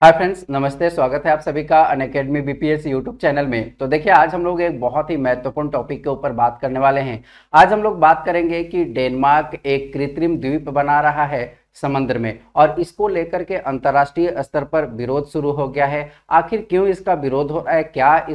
Hi friends, नमस्ते। स्वागत है आप सभी का अनअकैडमी बीपीएस यूट्यूब चैनल में। तो देखिए, आज हम लोग एक बहुत ही महत्वपूर्ण टॉपिक के ऊपर बात करने वाले हैं। आज हम लोग बात करेंगे कि डेनमार्क एक कृत्रिम द्वीप बना रहा है समुद्र में, और इसको लेकर के अंतर्राष्ट्रीय स्तर पर विरोध शुरू हो गया है। आखिर क्यों इसका विरोध हो रहा है, क्या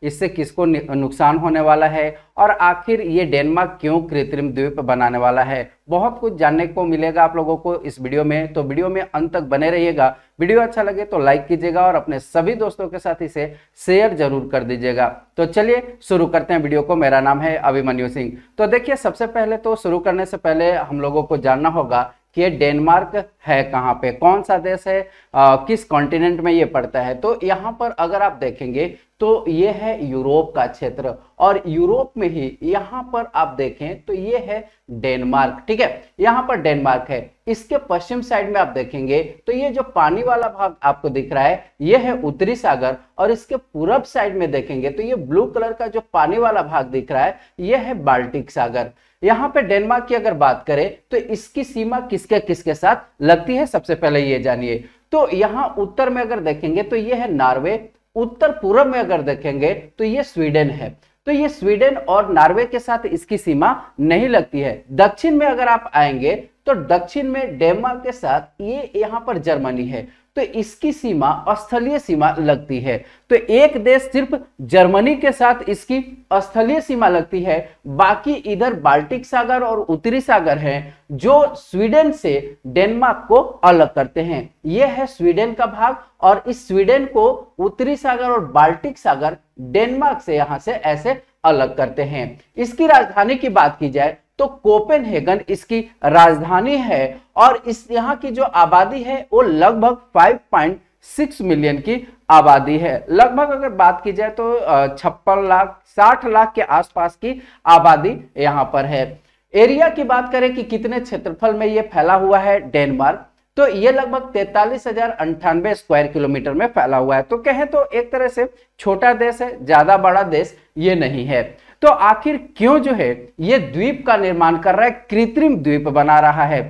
इससे किसको नुकसान होने वाला है, और आखिर ये डेनमार्क क्यों कृत्रिम द्वीप बनाने वाला है, बहुत कुछ जानने को मिलेगा आप लोगों को इस वीडियो में। तो वीडियो में अंत तक बने रहिएगा। वीडियो अच्छा लगे तो लाइक कीजिएगा और अपने सभी दोस्तों के साथ इसे शेयर जरूर कर दीजिएगा। तो चलिए शुरू करते हैं वीडियो को। मेरा नाम है अभिमन्यु सिंह। तो देखिए, सबसे पहले तो शुरू करने से पहले हम लोगों को जानना होगा कि ये डेनमार्क है कहाँ पे, कौन सा देश है, किस कॉन्टिनेंट में ये पड़ता है। तो यहाँ पर अगर आप देखेंगे तो ये है यूरोप का क्षेत्र, और यूरोप में ही यहाँ पर आप देखें तो ये है डेनमार्क। ठीक है, यहाँ पर डेनमार्क है। इसके पश्चिम साइड में आप देखेंगे तो ये जो पानी वाला भाग आपको दिख रहा है ये है उत्तरी सागर, और इसके पूरब साइड में देखेंगे तो ये ब्लू कलर का जो पानी वाला भाग दिख रहा है ये है बाल्टिक सागर। यहाँ पे डेनमार्क की अगर बात करें तो इसकी सीमा किसके किसके साथ लगती है, सबसे पहले ये जानिए। तो यहाँ उत्तर में अगर देखेंगे तो ये है नॉर्वे, उत्तर पूर्व में अगर देखेंगे तो ये स्वीडन है। तो ये स्वीडन और नॉर्वे के साथ इसकी सीमा नहीं लगती है। दक्षिण में अगर आप आएंगे तो दक्षिण में डेनमार्क के साथ ये यहाँ पर जर्मनी है, तो इसकी सीमा स्थलीय सीमा लगती है। तो एक देश सिर्फ जर्मनी के साथ इसकी स्थलीय सीमा लगती है, बाकी इधर बाल्टिक सागर और उत्तरी सागर हैं जो स्वीडन से डेनमार्क को अलग करते हैं। यह है स्वीडन का भाग, और इस स्वीडन को उत्तरी सागर और बाल्टिक सागर डेनमार्क से यहां से ऐसे अलग करते हैं। इसकी राजधानी की बात की जाए तो कोपेनहेगन इसकी राजधानी है, और इस यहाँ की जो आबादी है वो लगभग 5.6 मिलियन की आबादी है। लगभग अगर बात की जाए तो 56 लाख 60 लाख के आसपास की आबादी यहाँ पर है। एरिया की बात करें कि कितने क्षेत्रफल में ये फैला हुआ है डेनमार्क, तो ये लगभग 43,098 स्क्वायर किलोमीटर में फैला हुआ है। तो कहें तो एक तरह से छोटा देश है, ज्यादा बड़ा देश ये नहीं है। तो आखिर क्यों जो है ये द्वीप का निर्माण कर रहा है, कृत्रिम द्वीप बना रहा है।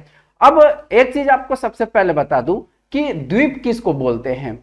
अब एक चीज आपको सबसे पहले बता दूं कि द्वीप किसको बोलते हैं।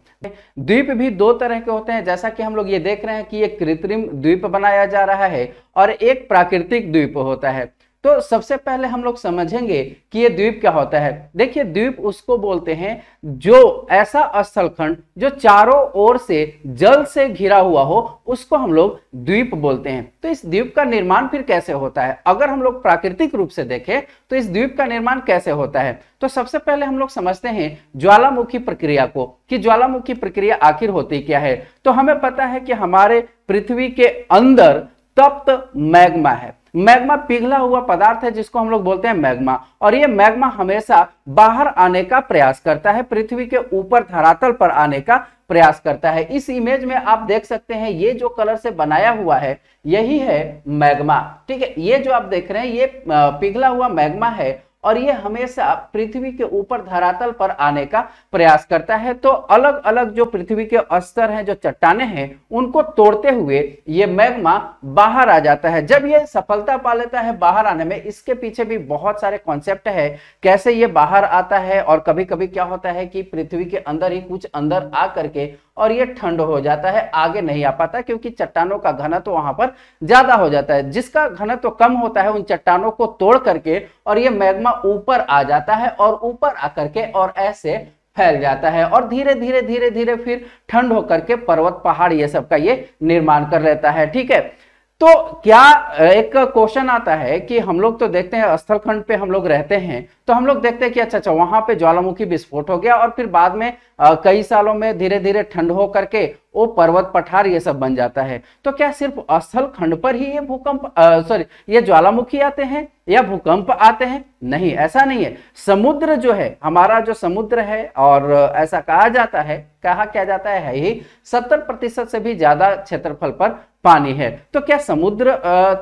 द्वीप भी दो तरह के होते हैं, जैसा कि हम लोग ये देख रहे हैं कि ये कृत्रिम द्वीप बनाया जा रहा है और एक प्राकृतिक द्वीप होता है। तो सबसे पहले हम लोग समझेंगे कि ये द्वीप क्या होता है। देखिए, द्वीप उसको बोलते हैं जो ऐसा स्थलखंड जो चारों ओर से जल से घिरा हुआ हो, उसको हम लोग द्वीप बोलते हैं। तो इस द्वीप का निर्माण फिर कैसे होता है, अगर हम लोग प्राकृतिक रूप से देखें तो इस द्वीप का निर्माण कैसे होता है। तो सबसे पहले हम लोग समझते हैं ज्वालामुखी प्रक्रिया को, कि ज्वालामुखी प्रक्रिया आखिर होती क्या है। तो हमें पता है कि हमारे पृथ्वी के अंदर तप्त मैग्मा है। मैग्मा पिघला हुआ पदार्थ है जिसको हम लोग बोलते हैं मैग्मा, और ये मैग्मा हमेशा बाहर आने का प्रयास करता है, पृथ्वी के ऊपर धरातल पर आने का प्रयास करता है। इस इमेज में आप देख सकते हैं ये जो कलर से बनाया हुआ है यही है मैग्मा। ठीक है, ये जो आप देख रहे हैं ये पिघला हुआ मैग्मा है, और ये हमेशा पृथ्वी के ऊपर धरातल पर आने का प्रयास करता है। तो अलग अलग जो पृथ्वी के स्तर हैं, जो चट्टाने हैं, उनको तोड़ते हुए ये मैग्मा बाहर आ जाता है। जब ये सफलता पा लेता है बाहर आने में, इसके पीछे भी बहुत सारे कॉन्सेप्ट है कैसे ये बाहर आता है। और कभी कभी क्या होता है कि पृथ्वी के अंदर ही कुछ अंदर आ करके और ये ठंड हो जाता है, आगे नहीं आ पाता, क्योंकि चट्टानों का घनत्व वहां पर ज्यादा हो जाता है। जिसका घनत्व कम होता है उन चट्टानों को तोड़ करके और ये मैग्मा ऊपर आ जाता है, और ऊपर आकर के और ऐसे फैल जाता है, और धीरे धीरे धीरे धीरे फिर ठंड होकर के पर्वत पहाड़ ये सब का ये निर्माण कर लेता है। ठीक है, तो क्या एक क्वेश्चन आता है कि हम लोग तो देखते हैं स्थलखंड पे हम लोग रहते हैं, तो हम लोग देखते हैं कि अच्छा वहां पे ज्वालामुखी विस्फोट हो गया, और फिर बाद में कई सालों में धीरे धीरे ठंड हो करके वो पर्वत पठार ये सब बन जाता है। तो क्या सिर्फ स्थलखंड पर ही ये ये ज्वालामुखी आते हैं या भूकंप आते हैं? नहीं, ऐसा नहीं है। समुद्र जो है, हमारा जो समुद्र है, और ऐसा कहा जाता है, कहा क्या जाता है ही 70% से भी ज्यादा क्षेत्रफल पर पानी है। तो क्या समुद्र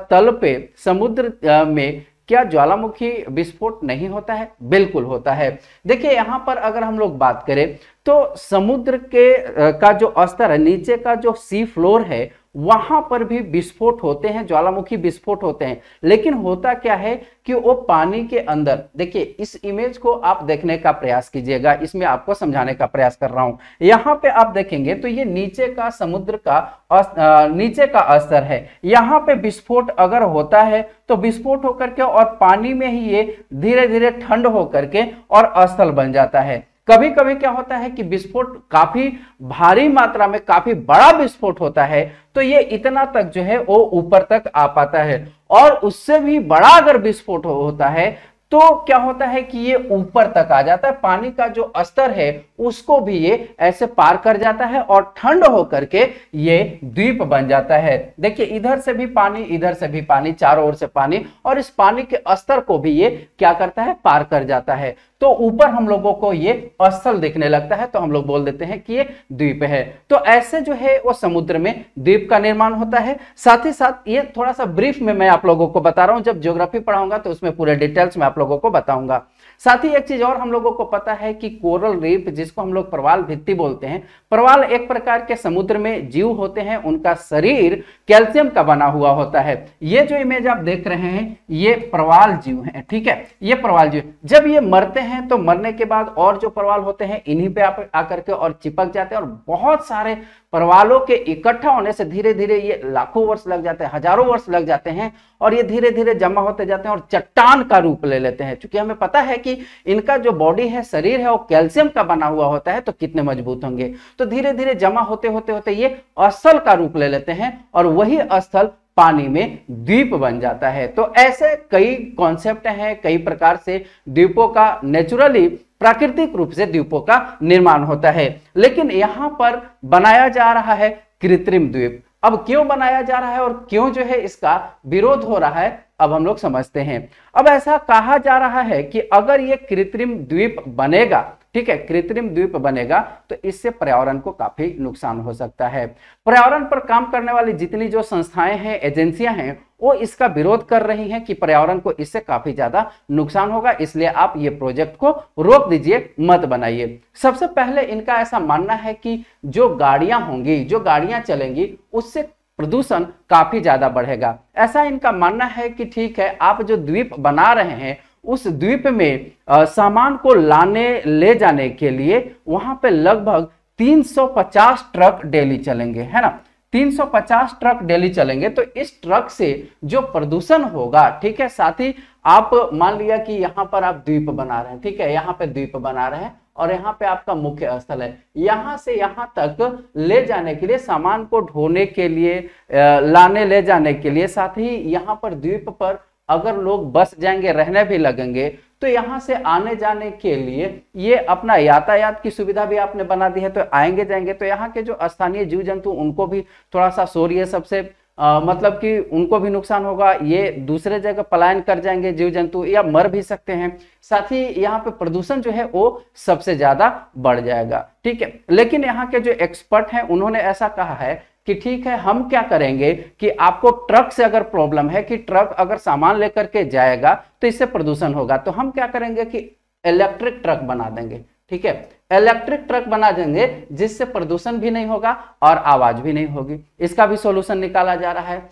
तल पे, समुद्र में क्या ज्वालामुखी विस्फोट नहीं होता है? बिल्कुल होता है। देखिए, यहां पर अगर हम लोग बात करें तो समुद्र के का जो स्तर है, नीचे का जो सी फ्लोर है वहां पर भी विस्फोट होते हैं, ज्वालामुखी विस्फोट होते हैं। लेकिन होता क्या है कि वो पानी के अंदर, देखिए इस इमेज को आप देखने का प्रयास कीजिएगा, इसमें आपको समझाने का प्रयास कर रहा हूं। यहां पे आप देखेंगे तो ये नीचे का समुद्र का नीचे का स्तर है। यहां पे विस्फोट अगर होता है तो विस्फोट होकर के और पानी में ही ये धीरे धीरे ठंड होकर के और स्थल बन जाता है। कभी कभी क्या होता है कि विस्फोट काफी भारी मात्रा में, काफी बड़ा विस्फोट होता है, तो ये इतना तक जो है वो ऊपर तक आ पाता है। और उससे भी बड़ा अगर विस्फोट होता है तो क्या होता है कि ये ऊपर तक आ जाता है, पानी का जो स्तर है उसको भी ये ऐसे पार कर जाता है और ठंड होकर के ये द्वीप बन जाता है। देखिए इधर से भी पानी, इधर से भी पानी, चारों ओर से पानी, और इस पानी के स्तर को भी ये क्या करता है, पार कर जाता है। तो ऊपर हम लोगों को ये स्थल दिखने लगता है, तो हम लोग बोल देते हैं कि ये द्वीप है। तो ऐसे जो है वो समुद्र में द्वीप का निर्माण होता है। साथ ही साथ ये थोड़ा सा ब्रीफ में मैं आप लोगों को बता रहा हूं, जब ज्योग्राफी पढ़ाऊंगा तो उसमें पूरे डिटेल्स में आप लोगों को बताऊंगा। साथ ही एक चीज और हम लोगों को पता है कि कोरल रीफ, जिसको हम लोग प्रवाल भित्ति बोलते हैं, प्रवाल एक प्रकार के समुद्र में जीव होते हैं, उनका शरीर कैल्शियम का बना हुआ होता है। ये जो इमेज आप देख रहे हैं ये प्रवाल जीव हैं, ठीक है, ये प्रवाल जीव। जब ये मरते हैं तो मरने के बाद और जो प्रवाल होते हैं इन्हीं पे आकर के और चिपक जाते हैं, और बहुत सारे प्रवालों के इकट्ठा होने से धीरे धीरे ये लाखों वर्ष लग जाते हैं, हजारों वर्ष लग जाते हैं, और ये धीरे धीरे जमा होते जाते हैं और चट्टान का रूप ले लेते हैं। क्योंकि हमें पता है कि इनका जो बॉडी है, शरीर है, वो कैल्शियम का बना हुआ होता है, तो कितने मजबूत होंगे। तो धीरे धीरे जमा होते होते होते ये स्थल का रूप ले लेते हैं, और वही स्थल पानी में द्वीप बन जाता है। तो ऐसे कई कॉन्सेप्ट हैं, कई प्रकार से द्वीपों का नेचुरली, प्राकृतिक रूप से द्वीपों का निर्माण होता है। लेकिन यहां पर बनाया जा रहा है कृत्रिम द्वीप। अब क्यों बनाया जा रहा है और क्यों जो है इसका विरोध हो रहा है, अब हम लोग समझते हैं। अब ऐसा कहा जा रहा है कि अगर ये कृत्रिम द्वीप बनेगा, ठीक है, कृत्रिम द्वीप बनेगा, तो इससे पर्यावरण को काफी नुकसान हो सकता है। पर्यावरण पर काम करने वाली जितनी जो संस्थाएं हैं, एजेंसियां हैं, वो इसका विरोध कर रही हैं कि पर्यावरण को इससे काफी ज्यादा नुकसान होगा, इसलिए आप ये प्रोजेक्ट को रोक दीजिए, मत बनाइए। सबसे पहले इनका ऐसा मानना है कि जो गाड़ियां होंगी, जो गाड़ियां चलेंगी, उससे प्रदूषण काफी ज्यादा बढ़ेगा। ऐसा इनका मानना है कि ठीक है, आप जो द्वीप बना रहे हैं उस द्वीप में सामान को लाने ले जाने के लिए वहां पे लगभग 350 ट्रक डेली चलेंगे, है ना, 350 ट्रक डेली चलेंगे। तो इस ट्रक से जो प्रदूषण होगा, ठीक है, साथ ही आप मान लिया कि यहाँ पर आप द्वीप बना रहे हैं, ठीक है, यहाँ पे द्वीप बना रहे हैं और यहाँ पे आपका मुख्य स्थल है, यहाँ से यहाँ तक ले जाने के लिए, सामान को ढोने के लिए, लाने ले जाने के लिए, साथ ही यहाँ पर द्वीप पर अगर लोग बस जाएंगे, रहने भी लगेंगे, तो यहाँ से आने जाने के लिए ये अपना यातायात की सुविधा भी आपने बना दी है, तो आएंगे जाएंगे, तो यहाँ के जो स्थानीय जीव जंतु उनको भी थोड़ा सा शोर, ये सबसे मतलब कि उनको भी नुकसान होगा, ये दूसरे जगह पलायन कर जाएंगे जीव जंतु, या मर भी सकते हैं। साथ ही यहाँ पे प्रदूषण जो है वो सबसे ज्यादा बढ़ जाएगा, ठीक है। लेकिन यहाँ के जो एक्सपर्ट हैं उन्होंने ऐसा कहा है कि ठीक है, हम क्या करेंगे कि आपको ट्रक से अगर प्रॉब्लम है कि ट्रक अगर सामान लेकर के जाएगा तो इससे प्रदूषण होगा, तो हम क्या करेंगे कि इलेक्ट्रिक ट्रक बना देंगे, ठीक है, इलेक्ट्रिक ट्रक बना देंगे, जिससे प्रदूषण भी नहीं होगा और आवाज भी नहीं होगी। इसका भी सॉल्यूशन निकाला जा रहा है।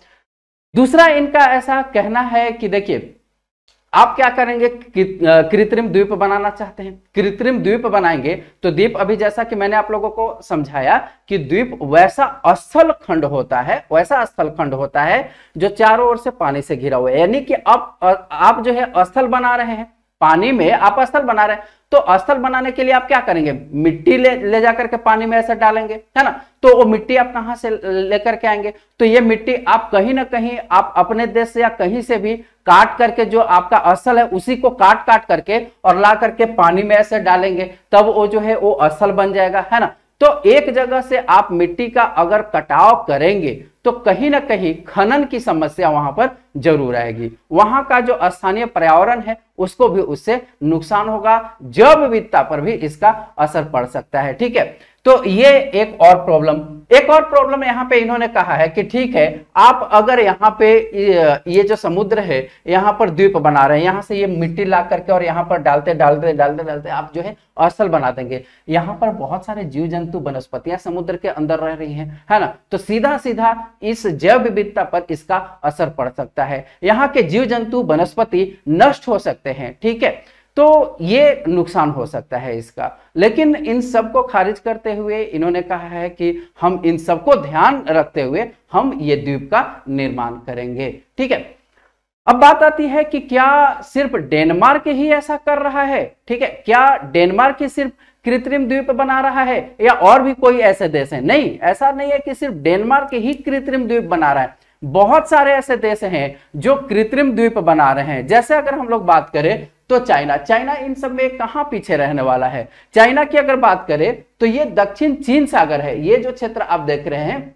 दूसरा इनका ऐसा कहना है कि देखिए, आप क्या करेंगे, कृत्रिम द्वीप बनाना चाहते हैं, कृत्रिम द्वीप बनाएंगे तो द्वीप, अभी जैसा कि मैंने आप लोगों को समझाया कि द्वीप वैसा स्थल खंड होता है, वैसा स्थल खंड होता है जो चारों ओर से पानी से घिरा हुआ है। यानी कि आप जो है स्थल बना रहे हैं, पानी में आप स्थल बना रहे हैं, तो स्थल बनाने के लिए आप क्या करेंगे, मिट्टी ले जाकर के पानी में ऐसे डालेंगे, है ना, तो वो मिट्टी आप कहां से लेकर के आएंगे, तो ये मिट्टी आप कहीं ना कहीं आप अपने देश से या कहीं से भी काट करके, जो आपका स्थल है उसी को काट काट करके और ला करके पानी में ऐसे डालेंगे, तब वो जो है वो स्थल बन जाएगा, है ना। तो एक जगह से आप मिट्टी का अगर कटाव करेंगे तो कहीं ना कहीं खनन की समस्या वहां पर जरूर आएगी, वहां का जो स्थानीय पर्यावरण है उसको भी उससे नुकसान होगा, जैव विविधता पर भी इसका असर पड़ सकता है, ठीक है। तो ये एक और प्रॉब्लम यहाँ पे इन्होंने कहा है कि ठीक है, आप अगर यहाँ पे ये जो समुद्र है यहाँ पर द्वीप बना रहे हैं, यहाँ से ये मिट्टी ला करके और यहाँ पर डालते डालते डालते डालते आप जो है स्थल बना देंगे, यहाँ पर बहुत सारे जीव जंतु, वनस्पतियां समुद्र के अंदर रह रही हैं, है ना, तो सीधा सीधा इस जैव विविधता पर इसका असर पड़ सकता है। यहाँ के जीव जंतु वनस्पति नष्ट हो सकते हैं, ठीक है, तो ये नुकसान हो सकता है इसका। लेकिन इन सब को खारिज करते हुए इन्होंने कहा है कि हम इन सबको ध्यान रखते हुए हम ये द्वीप का निर्माण करेंगे, ठीक है। अब बात आती है कि क्या सिर्फ डेनमार्क ही ऐसा कर रहा है, ठीक है, क्या डेनमार्क ही सिर्फ कृत्रिम द्वीप बना रहा है या और भी कोई ऐसे देश है? नहीं, ऐसा नहीं है कि सिर्फ डेनमार्क ही कृत्रिम द्वीप बना रहा है, बहुत सारे ऐसे देश हैं जो कृत्रिम द्वीप बना रहे हैं। जैसे अगर हम लोग बात करें तो चाइना इन सब में कहां पीछे रहने वाला है? चाइना की अगर बात करें तो ये दक्षिण चीन सागर है, ये जो क्षेत्र आप देख रहे हैं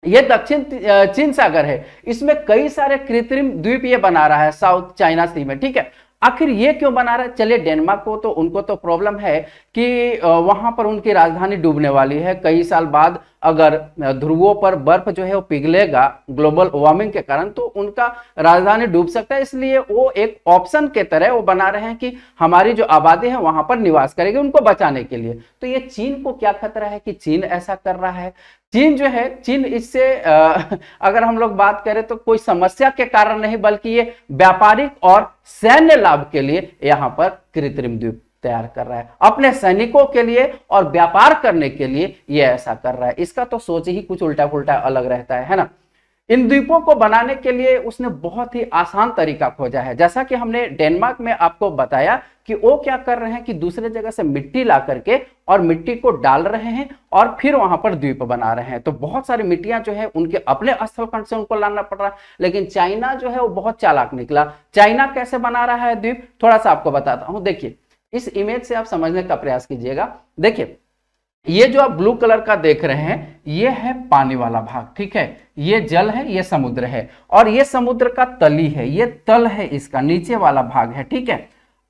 ये दक्षिण चीन सागर है, इसमें कई सारे कृत्रिम द्वीप ये बना रहा है साउथ चाइना सी में, ठीक है। आखिर ये क्यों बना रहा है? चलिए, डेनमार्क को तो उनको तो प्रॉब्लम है कि वहां पर उनकी राजधानी डूबने वाली है कई साल बाद। अगर ध्रुवों पर बर्फ जो है वो पिघलेगा ग्लोबल वार्मिंग के कारण, तो उनका राजधानी डूब सकता है, इसलिए वो एक ऑप्शन के तरह वो बना रहे हैं कि हमारी जो आबादी है वहां पर निवास करेगी उनको बचाने के लिए। तो ये चीन को क्या खतरा है कि चीन ऐसा कर रहा है? चीन जो है, चीन इससे अगर हम लोग बात करें तो कोई समस्या के कारण नहीं, बल्कि ये व्यापारिक और सैन्य लाभ के लिए यहां पर कृत्रिम द्वीप तैयार कर रहा है, अपने सैनिकों के लिए और व्यापार करने के लिए ये ऐसा कर रहा है। इसका तो सोच ही कुछ उल्टा पुल्टा अलग रहता है ना। इन द्वीपों को बनाने के लिए उसने बहुत ही आसान तरीका खोजा है। जैसा कि हमने डेनमार्क में आपको बताया कि वो क्या कर रहे हैं कि दूसरे जगह से मिट्टी ला करके और मिट्टी को डाल रहे हैं और फिर वहां पर द्वीप बना रहे हैं। तो बहुत सारी मिट्टियां जो है उनके अपने स्थल खंड से उनको लाना पड़ रहा है। लेकिन चाइना जो है वो बहुत चालाक निकला। चाइना कैसे बना रहा है द्वीप, थोड़ा सा आपको बताता हूं। देखिए, इस इमेज से आप समझने का प्रयास कीजिएगा। देखिए, ये जो आप ब्लू कलर का देख रहे हैं ये है पानी वाला भाग, ठीक है, ये जल है, ये समुद्र है, और ये समुद्र का तली है, ये तल है, इसका नीचे वाला भाग है, ठीक है।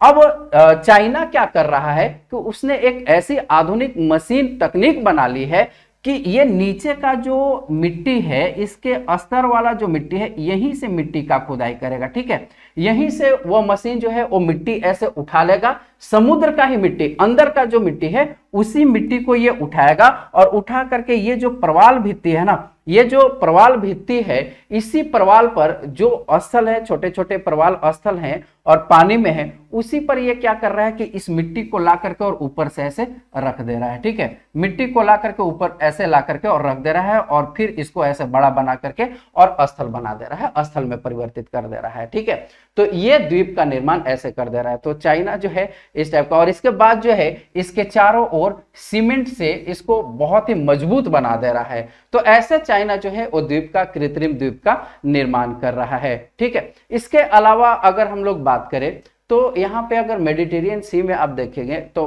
अब चाइना क्या कर रहा है कि उसने एक ऐसी आधुनिक मशीन तकनीक बना ली है कि ये नीचे का जो मिट्टी है, इसके स्तर वाला जो मिट्टी है, यहीं से मिट्टी का खुदाई करेगा, ठीक है। यहीं से वो मशीन जो है वो मिट्टी ऐसे उठा लेगा, समुद्र का ही मिट्टी, अंदर का जो मिट्टी है उसी मिट्टी को ये उठाएगा और उठा करके ये जो प्रवाल भित्ति है ना, ये जो प्रवाल भित्ति है, इसी प्रवाल पर जो स्थल है, छोटे छोटे प्रवाल स्थल हैं और पानी में है, उसी पर ये क्या कर रहा है कि इस मिट्टी को ला करके और ऊपर से ऐसे रख दे रहा है, ठीक है। मिट्टी को ला करके ऊपर ऐसे ला करके और रख दे रहा है और फिर इसको ऐसे बड़ा बना करके और स्थल बना दे रहा है, स्थल में परिवर्तित कर दे रहा है, ठीक है। तो ये द्वीप का निर्माण ऐसे कर दे रहा है। तो चाइना जो है इस टाइप का, और इसके बाद जो है इसके चारों ओर सीमेंट से इसको बहुत ही मजबूत बना दे रहा है। तो ऐसे चाइना जो है वो द्वीप का, कृत्रिम द्वीप का निर्माण कर रहा है, ठीक है। इसके अलावा अगर हम लोग बात करें तो यहाँ पे अगर मेडिटेरियन सी में आप देखेंगे तो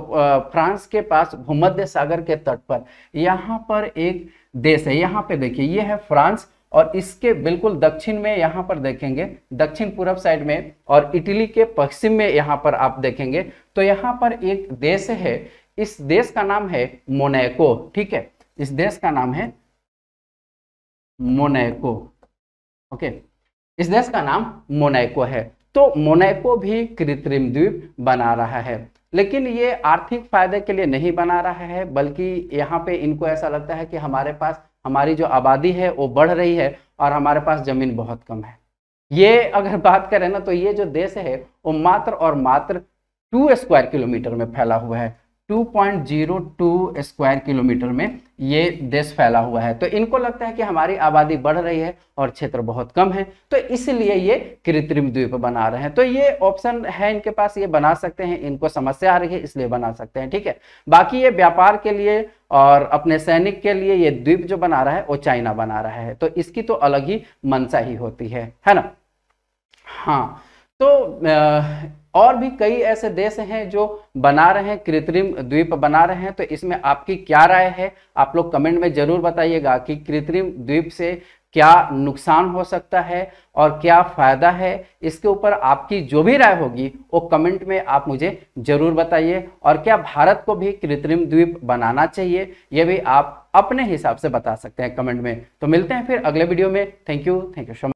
फ्रांस के पास भूमध्य सागर के तट पर यहाँ पर एक देश है, यहाँ पे देखिए ये है फ्रांस, और इसके बिल्कुल दक्षिण में यहाँ पर देखेंगे, दक्षिण पूर्व साइड में, और इटली के पश्चिम में यहाँ पर आप देखेंगे तो यहाँ पर एक देश है, इस देश का नाम है मोनैको, ठीक है। इस देश का नाम है मोनैको, ओके, इस देश का नाम मोनैको है। तो मोनैको भी कृत्रिम द्वीप बना रहा है, लेकिन ये आर्थिक फायदे के लिए नहीं बना रहा है, बल्कि यहाँ पे इनको ऐसा लगता है कि हमारे पास, हमारी जो आबादी है वो बढ़ रही है और हमारे पास जमीन बहुत कम है। ये अगर बात करें ना तो ये जो देश है वो मात्र और मात्र 2 स्क्वायर किलोमीटर में फैला हुआ है, 2.02 स्क्वायर किलोमीटर में ये देश फैला हुआ है। तो इनको लगता है कि हमारी आबादी बढ़ रही है और क्षेत्र बहुत कम है, तो इसलिए ये कृत्रिम द्वीप बना रहे हैं। तो ये ऑप्शन है इनके पास, ये बना सकते हैं, इनको समस्या आ रही है इसलिए बना सकते हैं, ठीक है। बाकी ये व्यापार के लिए और अपने सैनिक के लिए ये द्वीप जो बना रहा है वो चाइना बना रहा है, तो इसकी तो अलग ही मंशा ही होती है ना। हाँ, तो और भी कई ऐसे देश हैं जो बना रहे हैं, कृत्रिम द्वीप बना रहे हैं। तो इसमें आपकी क्या राय है, आप लोग कमेंट में जरूर बताइएगा कि कृत्रिम द्वीप से क्या नुकसान हो सकता है और क्या फायदा है। इसके ऊपर आपकी जो भी राय होगी वो कमेंट में आप मुझे जरूर बताइए, और क्या भारत को भी कृत्रिम द्वीप बनाना चाहिए ये भी आप अपने हिसाब से बता सकते हैं कमेंट में। तो मिलते हैं फिर अगले वीडियो में। Thank you so much.